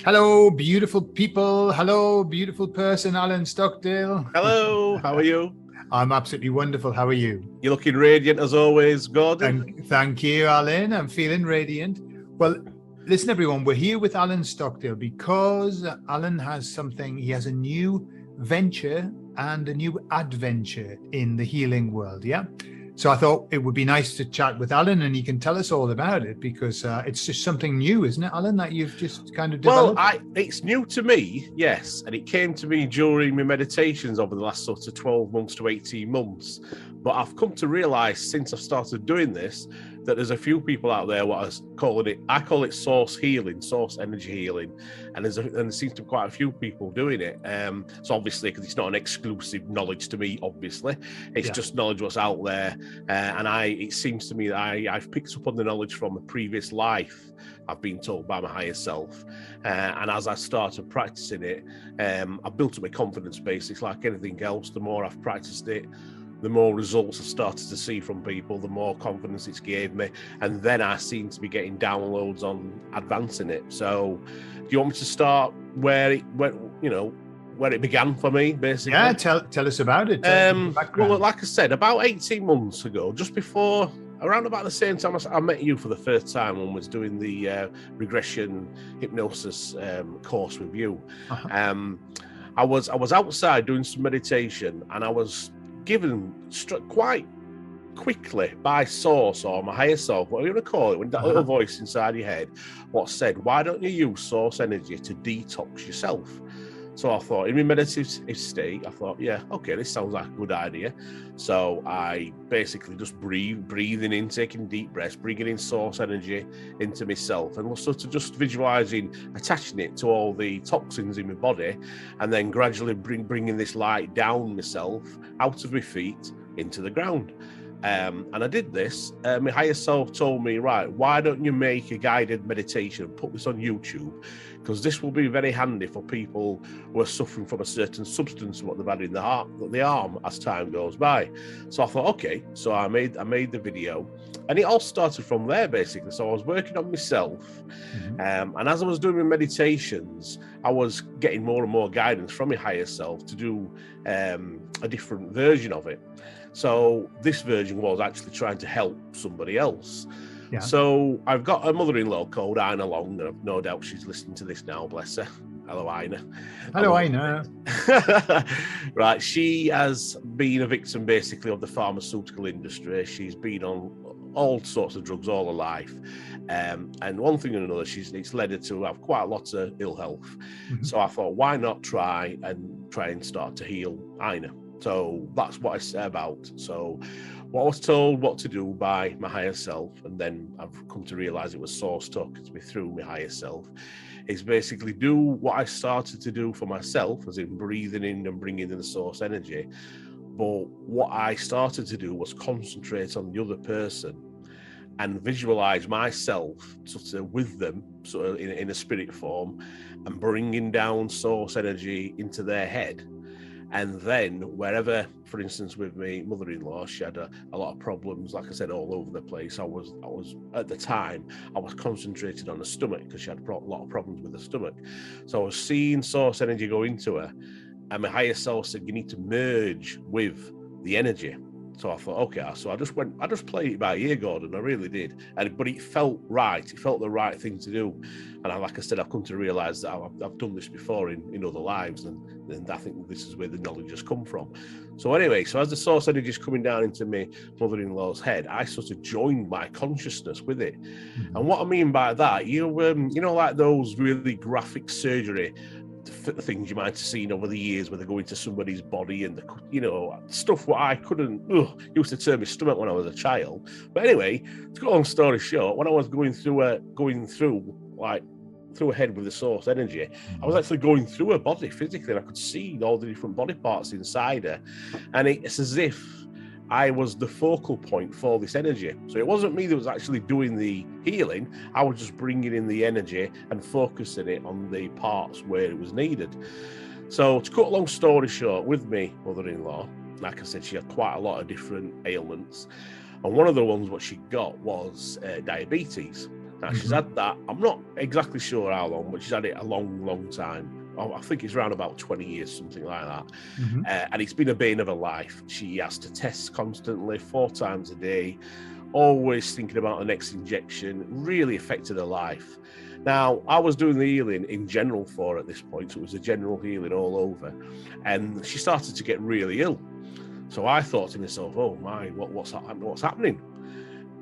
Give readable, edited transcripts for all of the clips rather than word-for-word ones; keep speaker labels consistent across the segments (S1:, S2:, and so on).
S1: Hello, beautiful people. Hello, beautiful person, Alan Stockdale.
S2: Hello, how are you?
S1: I'm absolutely wonderful. How are you?
S2: You're looking radiant as always, Gordon.
S1: Thank you, Alan. I'm feeling radiant. Well, listen, everyone, we're here with Alan Stockdale because Alan has something, he has a new venture and a new adventure in the healing world. Yeah. So I thought it would be nice to chat with Alan and he can tell us all about it because it's just something new, isn't it, Alan, that you've just kind of developed?
S2: Well, it's new to me, yes, and it came to me during my meditations over the last sort of 12 months to 18 months. But I've come to realise since I've started doing this that there's a few people out there I call it source healing, source energy healing, and there seems to be quite a few people doing it. So obviously, because it's not an exclusive knowledge to me, obviously, it's just knowledge what's out there, and it seems to me that I've picked up on the knowledge from a previous life. I've been told by my higher self, and as I started practicing it, I built up my confidence base. It's like anything else. The more I've practiced it, the more results I've started to see from people, the more confidence it's gave me, and then I seem to be getting downloads on advancing it. So, do you want me to start where it began for me, basically?
S1: Yeah, tell us about it.
S2: Well, like I said, about 18 months ago, just before, around about the same time I met you for the first time when I was doing the regression hypnosis course with you. I was outside doing some meditation, and I was given quite quickly by source or my higher self, whatever you want to call it, when that little voice inside your head, what said, why don't you use source energy to detox yourself? So I thought, in my meditative state, I thought, yeah, okay, this sounds like a good idea. So I basically just breathing in, taking deep breaths, bringing in source energy into myself, and sort of just visualizing, attaching it to all the toxins in my body, and then gradually bringing this light down myself, out of my feet, into the ground. And I did this. My higher self told me, right, why don't you make a guided meditation and put this on YouTube? Because this will be very handy for people who are suffering from a certain substance, what they've had in the arm as time goes by. So I thought, okay. So I made the video, and it all started from there, basically. So I was working on myself, and as I was doing my meditations, I was getting more and more guidance from my higher self to do a different version of it. So this version was actually trying to help somebody else. Yeah. So I've got a mother-in-law called Ina Long, and I've no doubt she's listening to this now, bless her. Hello, Ina.
S1: Hello, Ina.
S2: Right, she has been a victim, basically, of the pharmaceutical industry. She's been on all sorts of drugs all her life. And one thing or another, it's led her to have quite a lot of ill health. So I thought, why not try and start to heal Ina? So that's what I set about. So what I was told what to do by my higher self, and then I've come to realize it was source talking to me through my higher self, is basically do what I started to do for myself, as in breathing in and bringing in the source energy. But what I started to do was concentrate on the other person and visualize myself sort of with them, sort of in a spirit form, and bringing down source energy into their head. And then wherever, for instance, with my mother-in-law, she had a lot of problems, like I said, all over the place. I was at the time, I was concentrated on the stomach because she had a lot of problems with the stomach. So I was seeing source energy go into her, and my higher self said, you need to merge with the energy. So I thought, okay, so I just played it by ear, Gordon, I really did. But it felt right. It felt the right thing to do. And like I said, I've come to realise that I've done this before in other lives, and I think this is where the knowledge has come from. So anyway, so as the source energy is coming down into my mother-in-law's head, I sort of joined my consciousness with it. And what I mean by that, you know, like those really graphic surgery things you might have seen over the years where they go into somebody's body and stuff what I couldn't used to turn my stomach when I was a child. But anyway, to go long story short, when I was going through a head with the source energy, I was actually going through her body physically, and I could see all the different body parts inside her, and it's as if I was the focal point for this energy. So it wasn't me that was actually doing the healing. I was just bringing in the energy and focusing it on the parts where it was needed. So to cut a long story short, with me mother-in-law, like I said, she had quite a lot of different ailments. And one of the ones what she got was diabetes. Now, she's had that, I'm not exactly sure how long, but she's had it a long time. I think it's around about 20 years, something like that. And it's been a bane of her life. She has to test constantly, 4 times a day, always thinking about the next injection. Really affected her life. Now, I was doing the healing in general for her at this point, so it was a general healing all over. And she started to get really ill. So I thought to myself, oh my, what's happening?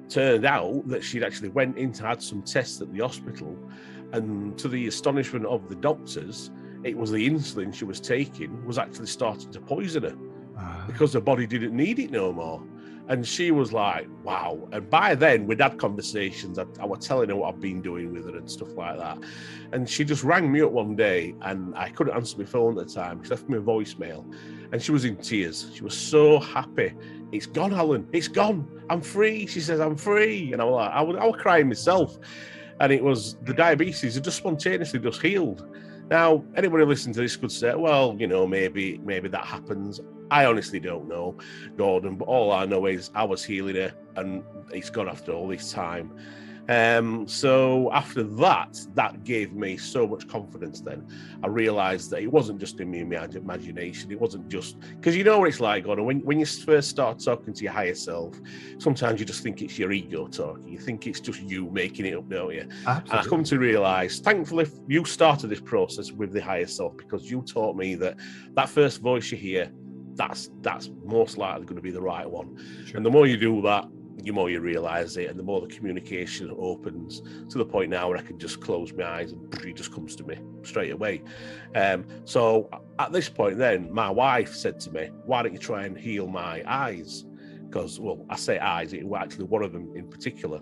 S2: Turned out that she'd actually went in to had some tests at the hospital, and to the astonishment of the doctors, it was the insulin she was taking was actually starting to poison her because her body didn't need it no more. And she was like, wow. And by then we'd had conversations. I was telling her what I've been doing with her and stuff like that. And she just rang me up one day, and I couldn't answer my phone at the time. She left me a voicemail, and she was in tears. She was so happy. It's gone, Alan. It's gone. I'm free. She says, I'm free. And I was like, I was crying myself. And it was the diabetes. It just spontaneously just healed. Now, anybody listening to this could say, well, you know, maybe that happens. I honestly don't know, Gordon, but all I know is I was healing her, and it's gone after all this time. So after that gave me so much confidence. Then I realized that it wasn't just in my imagination. It wasn't just because you know what it's like, Gordon, when you first start talking to your higher self, sometimes you just think it's your ego talking. You think it's just you making it up, don't you?
S1: Absolutely.
S2: And I come to realize, thankfully, you started this process with the higher self, because you taught me that first voice you hear, that's most likely going to be the right one. Sure. And the more you do that, the more you realize it, and the more the communication opens to the point now where I can just close my eyes and it just comes to me straight away. So at this point then, my wife said to me, why don't you try and heal my eyes? Because, well, I say eyes, it was actually one of them in particular.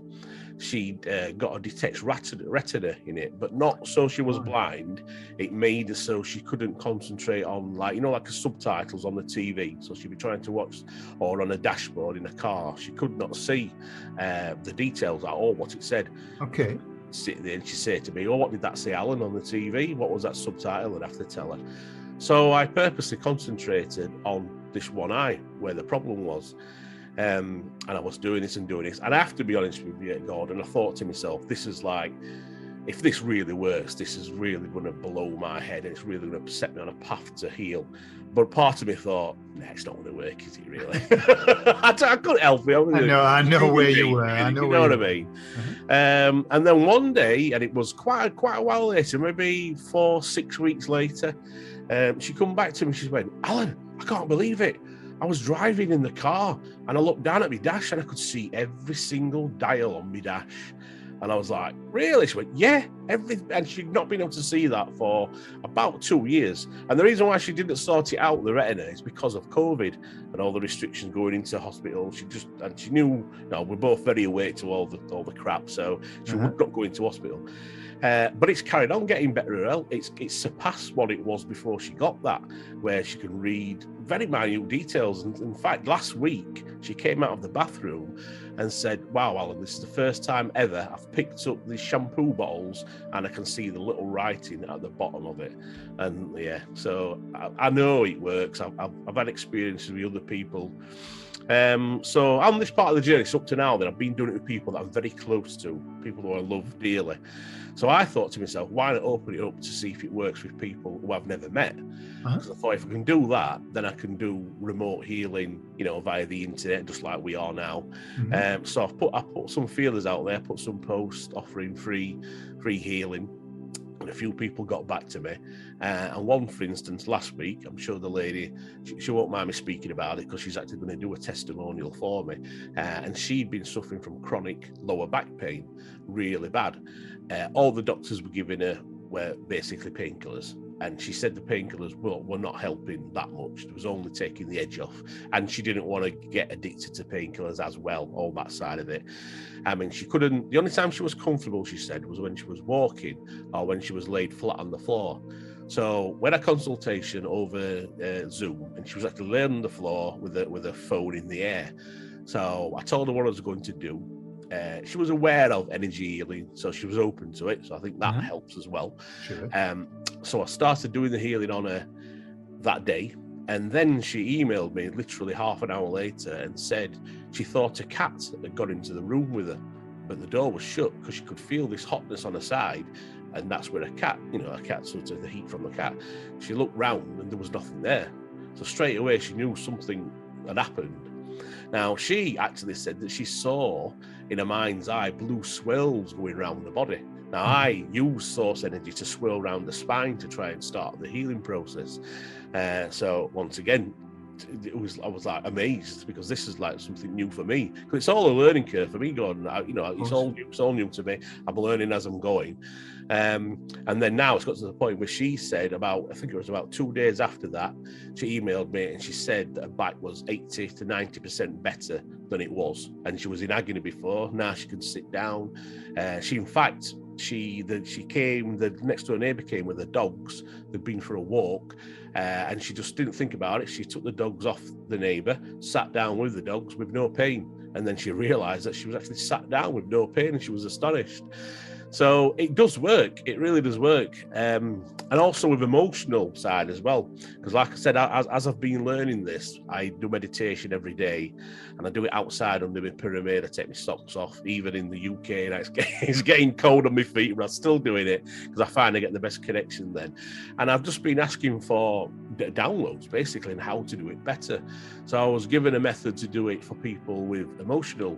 S2: She'd got a detached retina in it, but not so she was blind. It made her so she couldn't concentrate on, like, you know, like the subtitles on the TV. So she'd be trying to watch, or on a dashboard in a car. She could not see the details at all, what it said.
S1: Okay.
S2: Sit there and she'd say to me, oh, what did that say, Alan, on the TV? What was that subtitle? I'd have to tell her. So I purposely concentrated on this one eye where the problem was. And I was doing this. And I have to be honest with you, Gordon, I thought to myself, this is like, if this really works, this is really going to blow my head, and it's really going to set me on a path to heal. But part of me thought, nah, it's not going to work, is it really? I couldn't help it.
S1: I know where you were.
S2: I know what I mean. And then one day, and it was quite a while later, maybe 4-6 weeks later, she come back to me. She went, Alan, I can't believe it. I was driving in the car and I looked down at my dash and I could see every single dial on my dash. And I was like, really? She went, yeah, and she'd not been able to see that for about 2 years. And the reason why she didn't sort it out, the retina, is because of COVID and all the restrictions going into hospital. She knew, we're both very awake to all the crap, so she would not go into hospital. But it's carried on getting better. It's surpassed what it was before she got that, where she can read very minute details. And in fact, last week, she came out of the bathroom and said, wow, Alan, this is the first time ever I've picked up these shampoo bottles and I can see the little writing at the bottom of it. And yeah, so I know it works. I've had experiences with other people. So on this part of the journey, so up to now, that I've been doing it with people that I'm very close to, people who I love dearly. So I thought to myself, why not open it up to see if it works with people who I've never met? Because I thought if I can do that, then I can do remote healing, via the internet, just like we are now. So I put some feelers out there, put some posts offering free healing. And a few people got back to me. And one, for instance, last week, I'm sure the lady, she won't mind me speaking about it because she's actually going to do a testimonial for me. And she'd been suffering from chronic lower back pain, really bad. All the doctors were giving her were basically painkillers. And she said the painkillers were not helping that much. It was only taking the edge off. And she didn't want to get addicted to painkillers as well, all that side of it. I mean, the only time she was comfortable, she said, was when she was walking or when she was laid flat on the floor. So we had a consultation over Zoom, and she was actually laying on the floor with a phone in the air. So I told her what I was going to do. She was aware of energy healing, so she was open to it. So I think that helps as well.
S1: Sure.
S2: So I started doing the healing on her that day. And then she emailed me literally half an hour later and said she thought a cat had got into the room with her. but the door was shut because she could feel this hotness on her side, and that's where a cat sort of the heat from the cat. She looked round and there was nothing there. So straight away she knew something had happened. Now, she actually said that she saw in her mind's eye blue swirls going around the body. Now, I use source energy to swirl around the spine to try and start the healing process. So once again, I was like amazed, because this is like something new for me. Because it's all a learning curve for me, Gordon. It's all new to me. I'm learning as I'm going. And then now it's got to the point where she said I think it was about 2 days after that, she emailed me and she said that her back was 80 to 90% better than it was. And she was in agony before. Now she can sit down. The next door neighbour came with the dogs. They'd been for a walk, and she just didn't think about it. She took the dogs off the neighbour, sat down with the dogs with no pain, and then she realised that she was actually sat down with no pain, and she was astonished. So it does work. It really does work. And also with emotional side as well. Because like I said, as I've been learning this, I do meditation every day, and I do it outside under my pyramid. I take my socks off, even in the UK. And it's getting cold on my feet, but I'm still doing it because I find I get the best connection then. And I've just been asking for downloads, basically, and how to do it better. So I was given a method to do it for people with emotional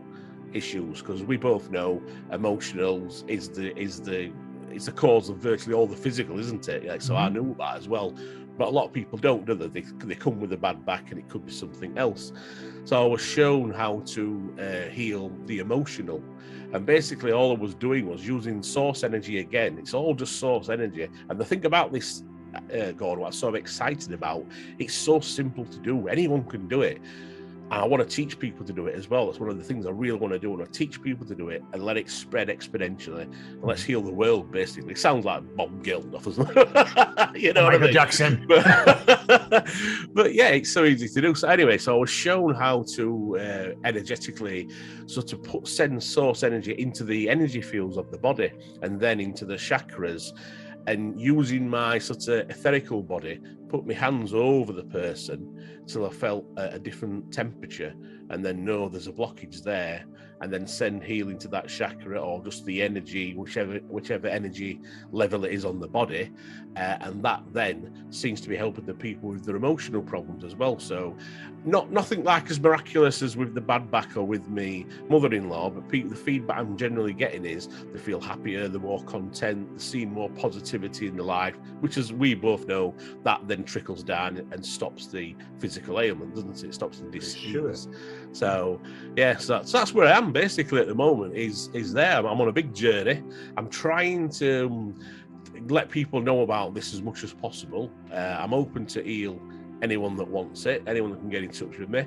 S2: issues, because we both know emotionals is the cause of virtually all the physical, isn't it? So I knew that as well, but a lot of people don't, do they? They come with a bad back, and it could be something else. So I was shown how to heal the emotional, and basically all I was doing was using source energy again. It's all just source energy. And the thing about this, God, what I'm so excited about, it's so simple to do. Anyone can do it. And I want to teach people to do it as well. That's one of the things I really want to do. I want to teach people to do it and let it spread exponentially. And let's heal the world, basically. It sounds like Bob Geldof, doesn't it? You know,
S1: Michael Jackson.
S2: But yeah, it's so easy to do. So anyway, so I was shown how to energetically sort of send source energy into the energy fields of the body, and then into the chakras. And using my sort of etherical body, put my hands over the person till I felt a different temperature, and then know there's a blockage there, and then send healing to that chakra, or just the energy, whichever energy level it is on the body, and that then seems to be helping the people with their emotional problems as well. So nothing like as miraculous as with the bad back or with me mother-in-law, but the feedback I'm generally getting is they feel happier, they're more content, they're seeing more positivity in their life, which, as we both know, that then trickles down and stops the physical ailment, doesn't it? It stops the disease. Sure. So yeah, so that's where I am basically at the moment, is there. I'm on a big journey. I'm trying to let people know about this as much as possible. I'm open to heal anyone that wants it, anyone that can get in touch with me.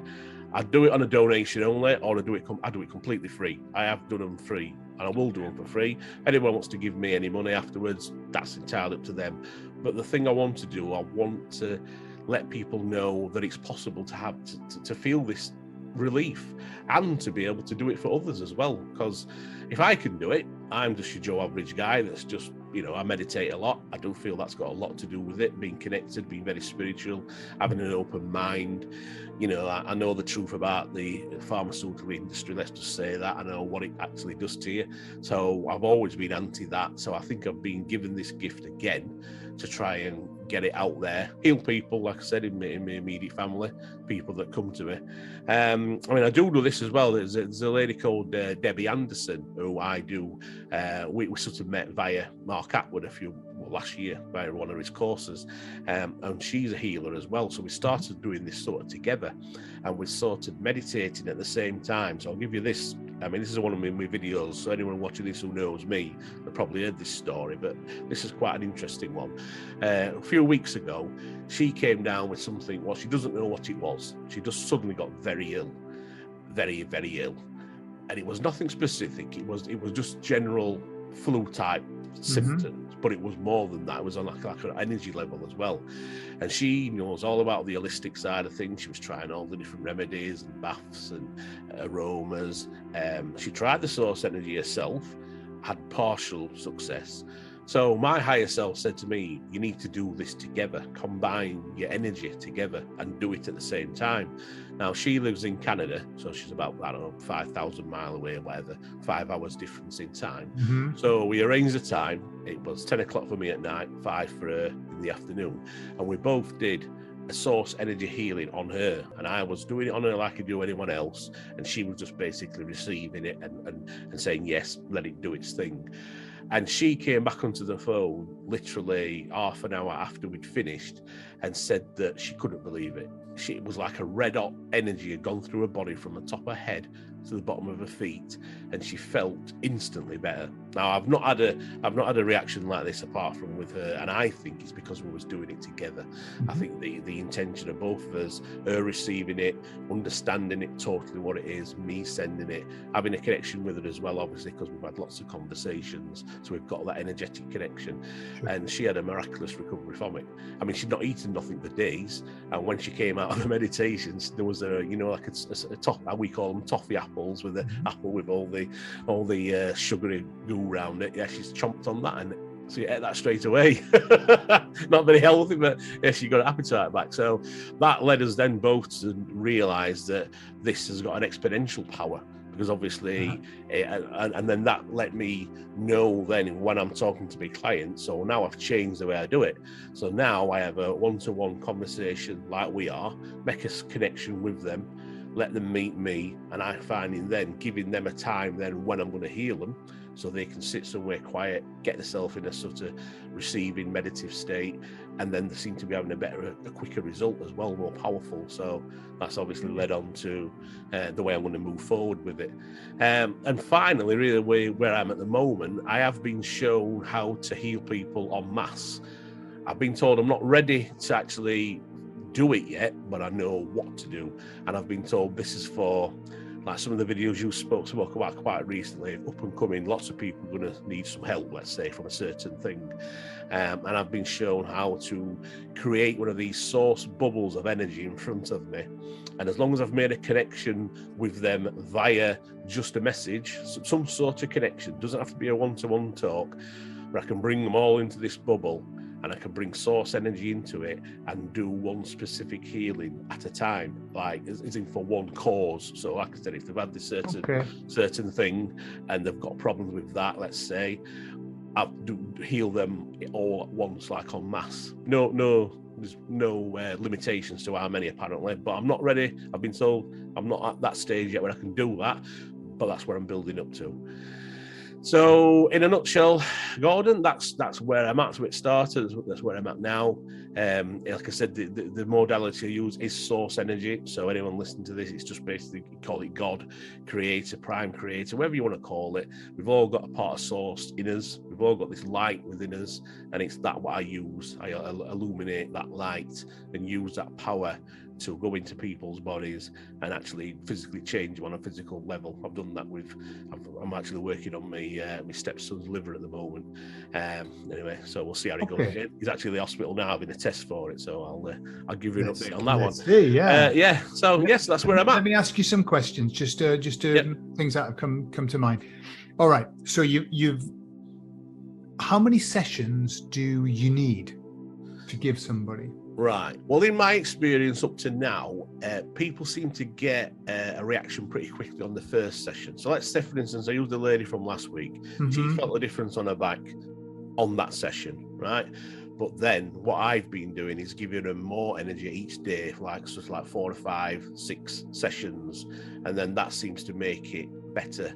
S2: I do it on a donation only, or I do it completely free. I have done them free, and I will do them for free. Anyone wants to give me any money afterwards, that's entirely up to them. But the thing I want to do, I want to let people know that it's possible to have to feel this relief, and to be able to do it for others as well. Because if I can do it, I'm just your Joe average guy that's just, I meditate a lot. I do feel that's got a lot to do with it, being connected, being very spiritual, having an open mind. I know the truth about the pharmaceutical industry, let's just say that. I know what it actually does to you. So I've always been anti that. So I think I've been given this gift again to try and get it out there, heal people, like I said, in my immediate family, people that come to me. I do this as well. There's a lady called Debbie Anderson, who I do. We sort of met via Mark Atwood last year via one of his courses, and she's a healer as well. So we started doing this sort of together, and we started meditating at the same time. So I'll give you this. This is one of my videos, so anyone watching this who knows me, they probably heard this story, but this is quite an interesting one. A few weeks ago, she came down with something. Well, she doesn't know what it was. She just suddenly got very ill, very, very ill, and it was nothing specific. It was just general flu-type symptoms, but it was more than that. It was on like an energy level as well. And she knows all about the holistic side of things. She was trying all the different remedies and baths and aromas. She tried the source energy herself, had partial success. So my higher self said to me, you need to do this together, combine your energy together and do it at the same time. Now, she lives in Canada, so she's about, I don't know, 5,000 miles away or whatever, 5 hours difference in time.
S1: Mm-hmm.
S2: So we arranged the time. It was 10 o'clock for me at night, 5 for her in the afternoon. And we both did a source energy healing on her. And I was doing it on her like I do anyone else. And she was just basically receiving it and saying, yes, let it do its thing. And she came back onto the phone literally half an hour after we'd finished and said that she couldn't believe it. It was like a red hot energy had gone through her body from the top of her head to the bottom of her feet, and she felt instantly better. Now, I've not had a reaction like this apart from with her, and I think it's because we was doing it together. Mm-hmm. I think the intention of both of us, her receiving it, understanding it totally what it is, me sending it, having a connection with her as well, obviously, because we've had lots of conversations, so we've got that energetic connection. Sure. And she had a miraculous recovery from it. I mean, she'd not eaten nothing for days, and when she came out of the meditations, there was a top, we call them toffee apples, with the apple with all the sugary goo around it. Yeah, she's chomped on that, and so you ate that straight away. Not very healthy, but yeah, she got her appetite back. So that led us then both to realise that this has got an exponential power, because obviously, and then that let me know then when I'm talking to my clients. So now I've changed the way I do it. So now I have a one-to-one conversation like we are, make a connection with them, let them meet me, and I find in then giving them a time then when I'm going to heal them, so they can sit somewhere quiet, get themselves in a sort of receiving meditative state, and then they seem to be having a quicker result as well, more powerful. So that's obviously led on to the way I'm going to move forward with it. And finally, really where I'm at the moment, I have been shown how to heal people en masse. I've been told I'm not ready to actually do it yet, but I know what to do. And I've been told this is for, like some of the videos you spoke about quite recently, up and coming, lots of people are going to need some help, let's say, from a certain thing. And I've been shown how to create one of these source bubbles of energy in front of me. And as long as I've made a connection with them via just a message, some sort of connection, doesn't have to be a one-to-one talk, but I can bring them all into this bubble, and I can bring source energy into it and do one specific healing at a time, like as in for one cause. So like I said, if they've had this certain thing and they've got problems with that, let's say, I do heal them all at once, like en masse. There's no limitations to how many apparently, but I'm not ready. I've been told I'm not at that stage yet where I can do that, but that's where I'm building up to. So in a nutshell, Gordon, that's where I'm at. So it started, that's where I'm at now. Like I said, the modality I use is source energy. So anyone listening to this, it's just basically, call it God, creator, prime creator, whatever you want to call it. We've all got a part of source in us. We've all got this light within us, and it's that what I use. I illuminate that light and use that power to go into people's bodies and actually physically change them on a physical level. I've done that I'm actually working on my stepson's liver at the moment. Anyway, so we'll see how it goes. He's actually in the hospital now having a test for it, so I'll give you an update on that one.
S1: See,
S2: so yes, that's where I'm at.
S1: Let me ask you some questions, just things that have come to mind. All right, so you've how many sessions do you need to give somebody?
S2: Right. Well, in my experience up to now, people seem to get a reaction pretty quickly on the first session. So let's say, for instance, I used a lady from last week. Mm-hmm. She felt the difference on her back on that session, right? But then what I've been doing is giving her more energy each day, like 4 or 5, 6 sessions. And then that seems to make it better.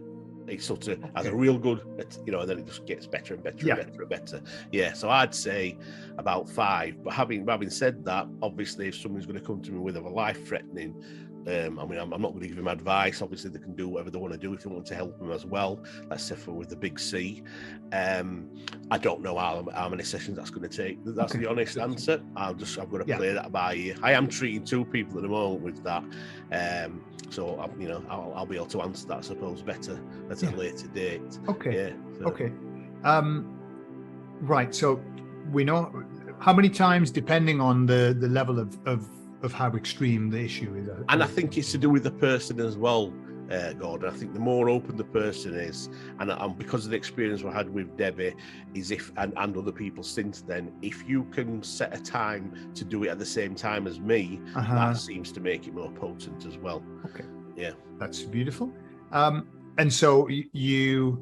S2: It sort of has a real good, and then it just gets better and better and better and better. Yeah, so I'd say about 5. But having said that, obviously, if someone's going to come to me with a life-threatening, I'm not going to give them advice. Obviously, they can do whatever they want to do if they want to help them as well. Let's say with the big C. I don't know how many sessions that's going to take. That's the honest answer. I've got to play that by ear. I am treating 2 people at the moment with that. So I'll be able to answer that, I suppose, better at a later date.
S1: Okay. Yeah. So. Okay. Right. So we know how many times, depending on the level of how extreme the issue is.
S2: And I think it's to do with the person as well. Gordon. I think the more open the person is, and because of the experience we had with Debbie, is and other people since then, if you can set a time to do it at the same time as me, that seems to make it more potent as well.
S1: Okay.
S2: Yeah.
S1: That's beautiful. And so you're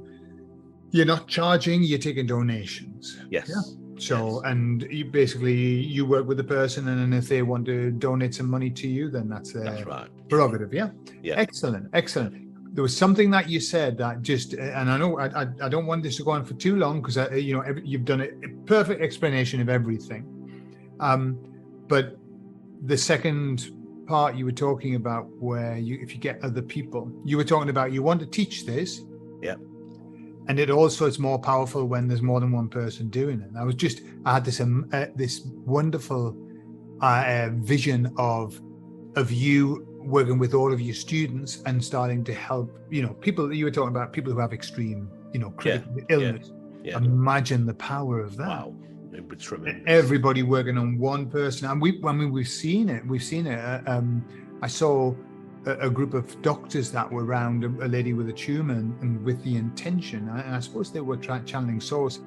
S1: not charging, you're taking donations.
S2: Yes.
S1: Yeah. So,
S2: yes.
S1: And you work with the person, and then if they want to donate some money to you, then that's
S2: right.
S1: prerogative. Yeah.
S2: Yeah.
S1: Excellent. There was something that you said that just, and I know I don't want this to go on for too long, because you've done a perfect explanation of everything. But the second part you were talking about, where if you get other people, you were talking about you want to teach this.
S2: Yeah.
S1: And it's more powerful when there's more than one person doing it. I had this wonderful vision of you working with all of your students and starting to help, people. You were talking about people who have extreme, critical illness.
S2: Yeah.
S1: Imagine the power of that.
S2: Wow. It would be tremendous.
S1: Everybody working on one person. And we've seen it. I saw a group of doctors that were around a lady with a tumor, and with the intention, and I suppose they were channeling source,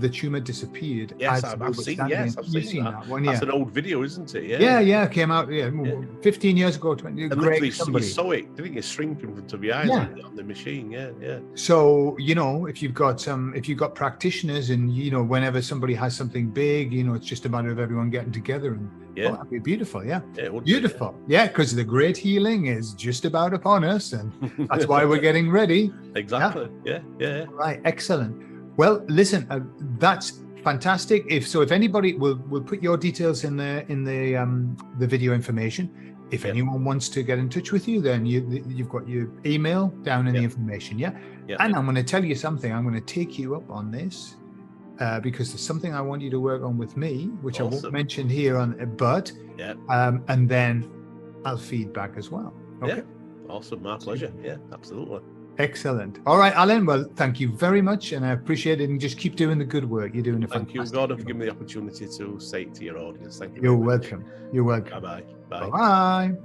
S1: the tumor disappeared.
S2: Yes, I've seen that one. That's an old video, isn't it?
S1: Yeah, it came out 15 years ago. 20.
S2: And literally, you saw it, didn't you, shrink in front of your eyes on the machine. Yeah.
S1: So if you've got practitioners, and whenever somebody has something big, it's just a matter of everyone getting together, and that'd be beautiful. Yeah, it would beautiful. Because the great healing is just about upon us, and that's why we're getting ready.
S2: Exactly. Yeah.
S1: Right. Excellent. Well, listen, that's fantastic. If anybody will put your details in the video information. If anyone wants to get in touch with you, then you've got your email down in the information. Yeah. And I'm going to tell you something. I'm going to take you up on this because there's something I want you to work on with me, which I won't mention here and then I'll feed back as well. Okay.
S2: Yeah. Awesome. My pleasure. Yeah, absolutely.
S1: Excellent. All right, Alan. Well, thank you very much, and I appreciate it. And just keep doing the good work. You're doing a fantastic
S2: job. Thank you, Gordon, for giving me the opportunity to say it to your audience. Thank you.
S1: You're welcome. You're welcome.
S2: Bye-bye.
S1: Bye-bye.